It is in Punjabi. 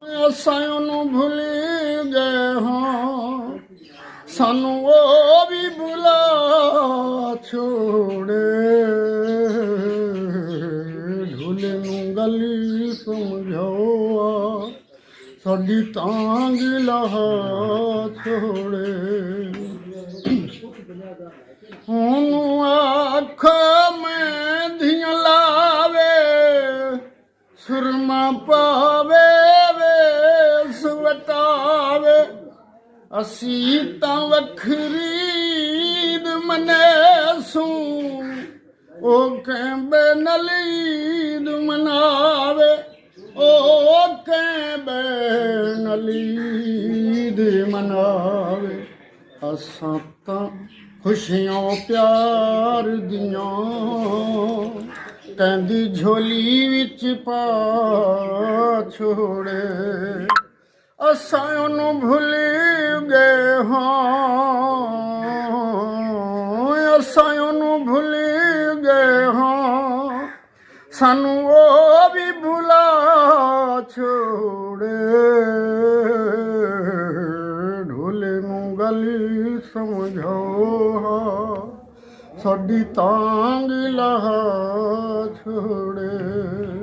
ਅਸਾਂ ਉਹਨੂੰ ਭੁੱਲ ਗਏ ਹਾਂ, ਸਾਨੂੰ ਉਹ ਵੀ ਭੁਲਾ ਛੋੜੇ। ਢੋਲੇ ਨੂੰ ਗਲੀ ਸਮਝਾਓ, ਸਾਡੀ ਤਾਂਗ ਲਹਾ ਛੋੜੇ। ਉਹਨੂੰ ਆਖ ਮਹਿੰਦੀਆਂ ਲਾਵੇ, ਸੁਰਮਾ ਪਾਵੇ, ਵੇਸ ਵਟਾਵੇ। ਅਸੀਂ ਤਾਂ ਵੱਖਰੀ ਮਨੇਸੂ, ਉਹ ਕਹਿੰਦੇ ਨਲੀਦ ਮਨਾਵੇ। ਉਹ ਕਹਿੰਦੇ ਨਲੀਦ ਮਨਾਵੇ। ਅਸਾਂ ਤਾਂ ਖੁਸ਼ੀਆਂ ਪਿਆਰ ਦੀਆਂ ਕਹਿੰਦੀ ਝੋਲੀ ਵਿੱਚ ਪਾ ਛੋੜੇ। ਅਸਾਂ ਉਹਨੂੰ ਭੁੱਲ ਗਏ ਹਾਂ, ਅਸਾਂ ਉਹਨੂੰ ਭੁੱਲ ਗਏ ਹਾਂ, ਸਾਨੂੰ ਉਹ ਵੀ ਭੁਲਾ ਛੋੜੇ। ਢੋਲੇ ਨੂੰ ਗਲੀ ਸਮਝਾਓ, ਸਾਡੀ ਤਾਂਗ ਲਹਾ ਛੋੜੇ।